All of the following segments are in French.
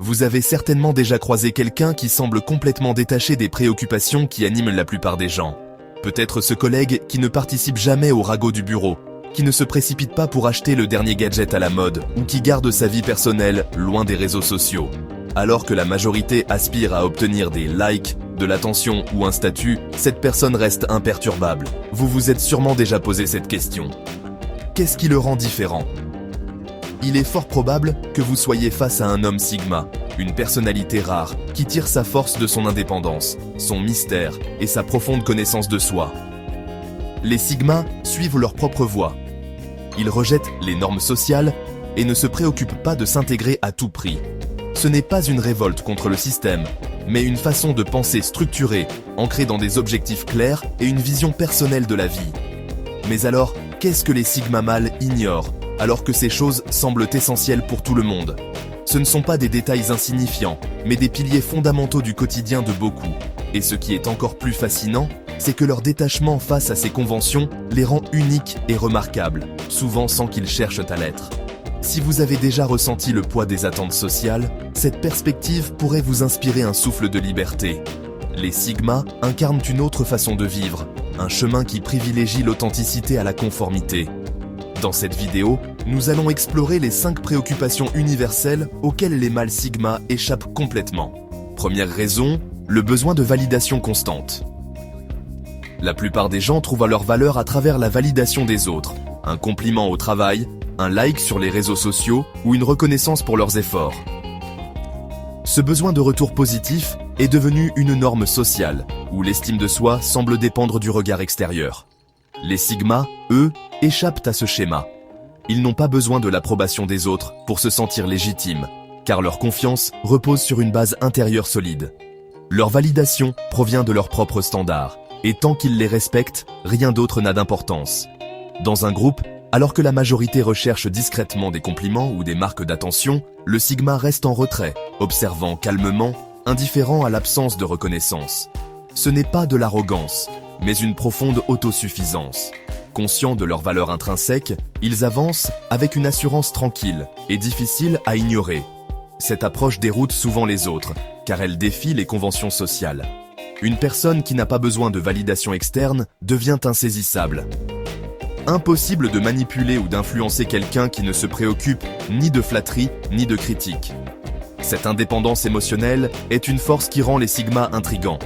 Vous avez certainement déjà croisé quelqu'un qui semble complètement détaché des préoccupations qui animent la plupart des gens. Peut-être ce collègue qui ne participe jamais au ragot du bureau, qui ne se précipite pas pour acheter le dernier gadget à la mode ou qui garde sa vie personnelle loin des réseaux sociaux. Alors que la majorité aspire à obtenir des likes, de l'attention ou un statut, cette personne reste imperturbable. Vous vous êtes sûrement déjà posé cette question. Qu'est-ce qui le rend différent ? Il est fort probable que vous soyez face à un homme Sigma, une personnalité rare qui tire sa force de son indépendance, son mystère et sa profonde connaissance de soi. Les Sigma suivent leur propre voie. Ils rejettent les normes sociales et ne se préoccupent pas de s'intégrer à tout prix. Ce n'est pas une révolte contre le système, mais une façon de penser structurée, ancrée dans des objectifs clairs et une vision personnelle de la vie. Mais alors, qu'est-ce que les Sigma mâles ignorent, alors que ces choses semblent essentielles pour tout le monde ? Ce ne sont pas des détails insignifiants, mais des piliers fondamentaux du quotidien de beaucoup. Et ce qui est encore plus fascinant, c'est que leur détachement face à ces conventions les rend uniques et remarquables, souvent sans qu'ils cherchent à l'être. Si vous avez déjà ressenti le poids des attentes sociales, cette perspective pourrait vous inspirer un souffle de liberté. Les Sigma incarnent une autre façon de vivre, un chemin qui privilégie l'authenticité à la conformité. Dans cette vidéo, nous allons explorer les 5 préoccupations universelles auxquelles les mâles Sigma échappent complètement. Première raison, le besoin de validation constante. La plupart des gens trouvent leur valeur à travers la validation des autres, un compliment au travail, un like sur les réseaux sociaux ou une reconnaissance pour leurs efforts. Ce besoin de retour positif est devenu une norme sociale, où l'estime de soi semble dépendre du regard extérieur. Les Sigma, eux, échappent à ce schéma. Ils n'ont pas besoin de l'approbation des autres pour se sentir légitimes, car leur confiance repose sur une base intérieure solide. Leur validation provient de leurs propres standards, et tant qu'ils les respectent, rien d'autre n'a d'importance. Dans un groupe, alors que la majorité recherche discrètement des compliments ou des marques d'attention, le Sigma reste en retrait, observant calmement, indifférent à l'absence de reconnaissance. Ce n'est pas de l'arrogance, mais une profonde autosuffisance. Conscients de leur valeur intrinsèque, ils avancent avec une assurance tranquille et difficile à ignorer. Cette approche déroute souvent les autres, car elle défie les conventions sociales. Une personne qui n'a pas besoin de validation externe devient insaisissable. Impossible de manipuler ou d'influencer quelqu'un qui ne se préoccupe ni de flatterie ni de critique. Cette indépendance émotionnelle est une force qui rend les Sigma intrigants.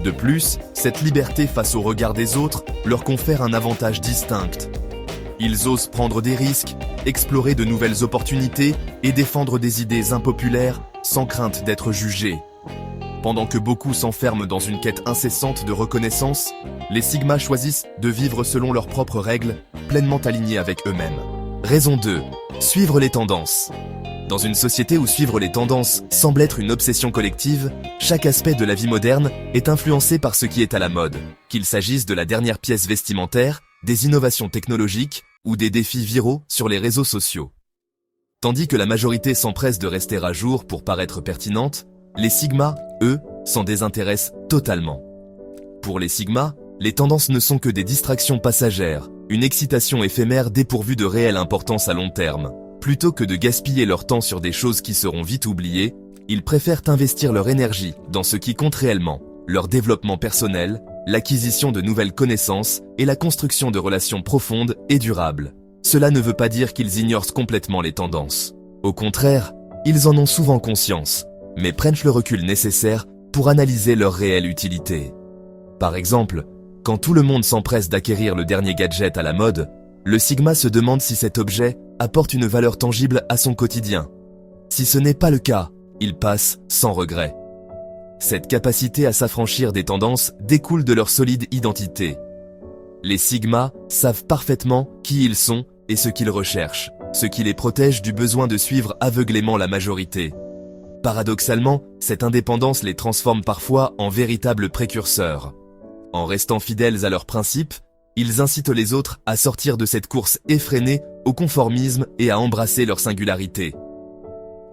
De plus, cette liberté face au regard des autres leur confère un avantage distinct. Ils osent prendre des risques, explorer de nouvelles opportunités et défendre des idées impopulaires sans crainte d'être jugés. Pendant que beaucoup s'enferment dans une quête incessante de reconnaissance, les Sigma choisissent de vivre selon leurs propres règles, pleinement alignées avec eux-mêmes. Raison 2. Suivre les tendances. Dans une société où suivre les tendances semble être une obsession collective, chaque aspect de la vie moderne est influencé par ce qui est à la mode, qu'il s'agisse de la dernière pièce vestimentaire, des innovations technologiques ou des défis viraux sur les réseaux sociaux. Tandis que la majorité s'empresse de rester à jour pour paraître pertinente, les Sigma, eux, s'en désintéressent totalement. Pour les Sigma, les tendances ne sont que des distractions passagères, une excitation éphémère dépourvue de réelle importance à long terme. Plutôt que de gaspiller leur temps sur des choses qui seront vite oubliées, ils préfèrent investir leur énergie dans ce qui compte réellement, leur développement personnel, l'acquisition de nouvelles connaissances et la construction de relations profondes et durables. Cela ne veut pas dire qu'ils ignorent complètement les tendances. Au contraire, ils en ont souvent conscience, mais prennent le recul nécessaire pour analyser leur réelle utilité. Par exemple, quand tout le monde s'empresse d'acquérir le dernier gadget à la mode, le Sigma se demande si cet objet apporte une valeur tangible à son quotidien. Si ce n'est pas le cas, il passe sans regret. Cette capacité à s'affranchir des tendances découle de leur solide identité. Les Sigma savent parfaitement qui ils sont et ce qu'ils recherchent, ce qui les protège du besoin de suivre aveuglément la majorité. Paradoxalement, cette indépendance les transforme parfois en véritables précurseurs. En restant fidèles à leurs principes, ils incitent les autres à sortir de cette course effrénée au conformisme et à embrasser leur singularité.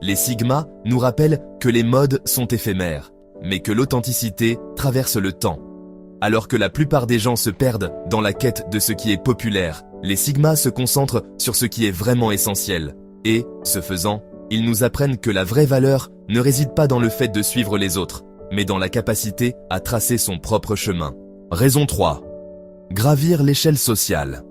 Les Sigma nous rappellent que les modes sont éphémères, mais que l'authenticité traverse le temps. Alors que la plupart des gens se perdent dans la quête de ce qui est populaire, les Sigma se concentrent sur ce qui est vraiment essentiel et, ce faisant, Ils nous apprennent que la vraie valeur ne réside pas dans le fait de suivre les autres, mais dans la capacité à tracer son propre chemin. Raison 3. Gravir l'échelle sociale.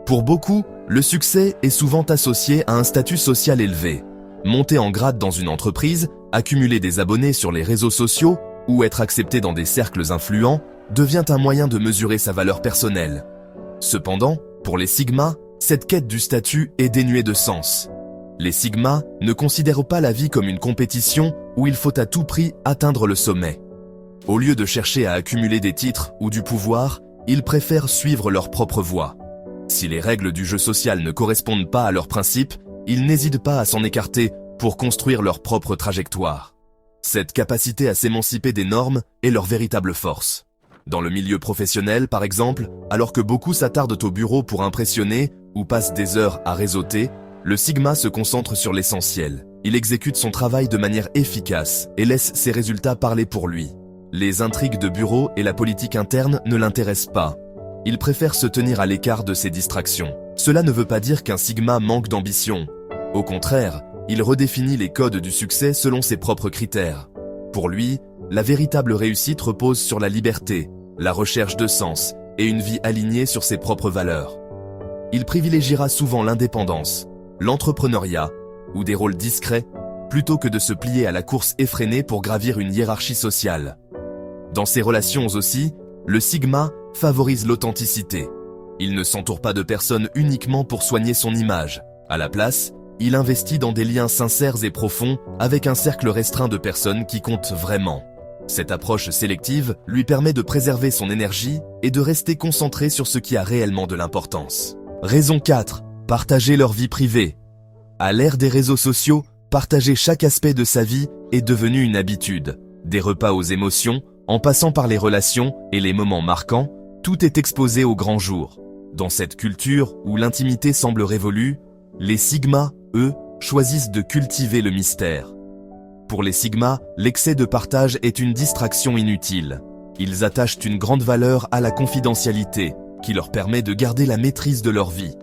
Pour beaucoup, le succès est souvent associé à un statut social élevé. Monter en grade dans une entreprise, accumuler des abonnés sur les réseaux sociaux ou être accepté dans des cercles influents devient un moyen de mesurer sa valeur personnelle. Cependant, pour les Sigma, cette quête du statut est dénuée de sens. Les Sigma ne considèrent pas la vie comme une compétition où il faut à tout prix atteindre le sommet. Au lieu de chercher à accumuler des titres ou du pouvoir, ils préfèrent suivre leur propre voie. Si les règles du jeu social ne correspondent pas à leurs principes, ils n'hésitent pas à s'en écarter pour construire leur propre trajectoire. Cette capacité à s'émanciper des normes est leur véritable force. Dans le milieu professionnel, par exemple, alors que beaucoup s'attardent au bureau pour impressionner ou passent des heures à réseauter, le Sigma se concentre sur l'essentiel. Il exécute son travail de manière efficace et laisse ses résultats parler pour lui. Les intrigues de bureau et la politique interne ne l'intéressent pas. Il préfère se tenir à l'écart de ces distractions. Cela ne veut pas dire qu'un Sigma manque d'ambition. Au contraire, il redéfinit les codes du succès selon ses propres critères. Pour lui, la véritable réussite repose sur la liberté, la recherche de sens et une vie alignée sur ses propres valeurs. Il privilégiera souvent l'indépendance, l'entrepreneuriat ou des rôles discrets plutôt que de se plier à la course effrénée pour gravir une hiérarchie sociale. Dans ses relations aussi, le Sigma favorise l'authenticité. Il ne s'entoure pas de personnes uniquement pour soigner son image. À la place, il investit dans des liens sincères et profonds avec un cercle restreint de personnes qui comptent vraiment. Cette approche sélective lui permet de préserver son énergie et de rester concentré sur ce qui a réellement de l'importance. Raison 4. Partager leur vie privée. À l'ère des réseaux sociaux, partager chaque aspect de sa vie est devenu une habitude. Des repas aux émotions, en passant par les relations et les moments marquants, tout est exposé au grand jour. Dans cette culture où l'intimité semble révolue, les Sigma, eux, choisissent de cultiver le mystère. Pour les Sigma, l'excès de partage est une distraction inutile. Ils attachent une grande valeur à la confidentialité, qui leur permet de garder la maîtrise de leur vie.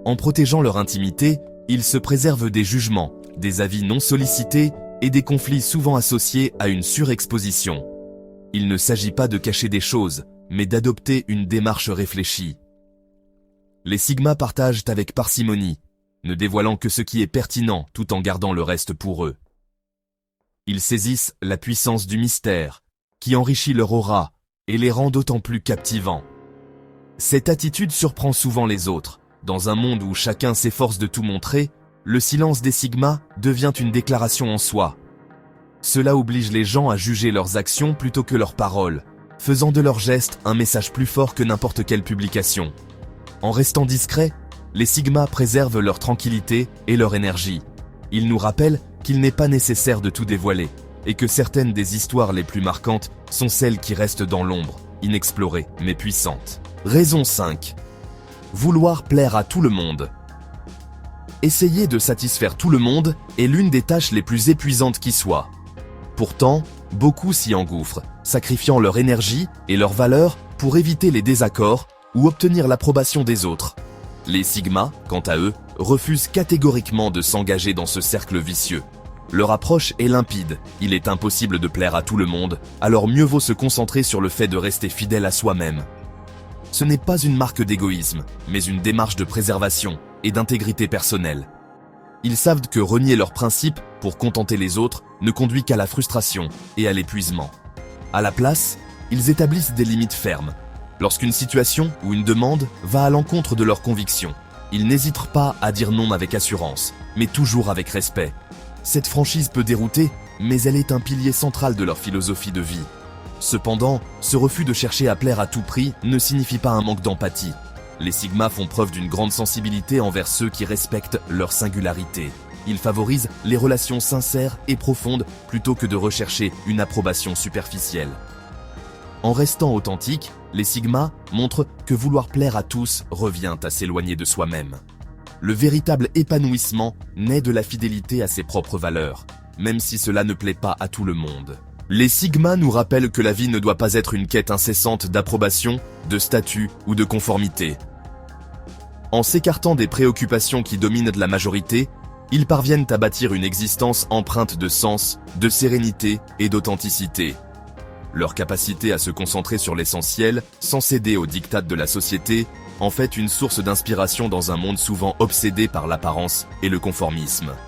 En protégeant leur intimité, ils se préservent des jugements, des avis non sollicités et des conflits souvent associés à une surexposition. Il ne s'agit pas de cacher des choses, mais d'adopter une démarche réfléchie. Les Sigma partagent avec parcimonie, ne dévoilant que ce qui est pertinent tout en gardant le reste pour eux. Ils saisissent la puissance du mystère, qui enrichit leur aura et les rend d'autant plus captivants. Cette attitude surprend souvent les autres. Dans un monde où chacun s'efforce de tout montrer, le silence des Sigma devient une déclaration en soi. Cela oblige les gens à juger leurs actions plutôt que leurs paroles, faisant de leurs gestes un message plus fort que n'importe quelle publication. En restant discrets, les Sigma préservent leur tranquillité et leur énergie. Ils nous rappellent qu'il n'est pas nécessaire de tout dévoiler, et que certaines des histoires les plus marquantes sont celles qui restent dans l'ombre, inexplorées mais puissantes. Raison 5. Vouloir plaire à tout le monde. Essayer de satisfaire tout le monde est l'une des tâches les plus épuisantes qui soient. Pourtant, beaucoup s'y engouffrent, sacrifiant leur énergie et leurs valeurs pour éviter les désaccords ou obtenir l'approbation des autres. Les Sigma, quant à eux, refusent catégoriquement de s'engager dans ce cercle vicieux. Leur approche est limpide, il est impossible de plaire à tout le monde, alors mieux vaut se concentrer sur le fait de rester fidèle à soi-même. Ce n'est pas une marque d'égoïsme, mais une démarche de préservation et d'intégrité personnelle. Ils savent que renier leurs principes pour contenter les autres ne conduit qu'à la frustration et à l'épuisement. À la place, ils établissent des limites fermes. Lorsqu'une situation ou une demande va à l'encontre de leurs convictions, ils n'hésitent pas à dire non avec assurance, mais toujours avec respect. Cette franchise peut dérouter, mais elle est un pilier central de leur philosophie de vie. Cependant, ce refus de chercher à plaire à tout prix ne signifie pas un manque d'empathie. Les Sigma font preuve d'une grande sensibilité envers ceux qui respectent leur singularité. Ils favorisent les relations sincères et profondes plutôt que de rechercher une approbation superficielle. En restant authentiques, les Sigma montrent que vouloir plaire à tous revient à s'éloigner de soi-même. Le véritable épanouissement naît de la fidélité à ses propres valeurs, même si cela ne plaît pas à tout le monde. Les Sigma nous rappellent que la vie ne doit pas être une quête incessante d'approbation, de statut ou de conformité. En s'écartant des préoccupations qui dominent la majorité, Ils parviennent à bâtir une existence empreinte de sens, de sérénité et d'authenticité. Leur capacité à se concentrer sur l'essentiel, sans céder aux diktats de la société, en fait une source d'inspiration dans un monde souvent obsédé par l'apparence et le conformisme.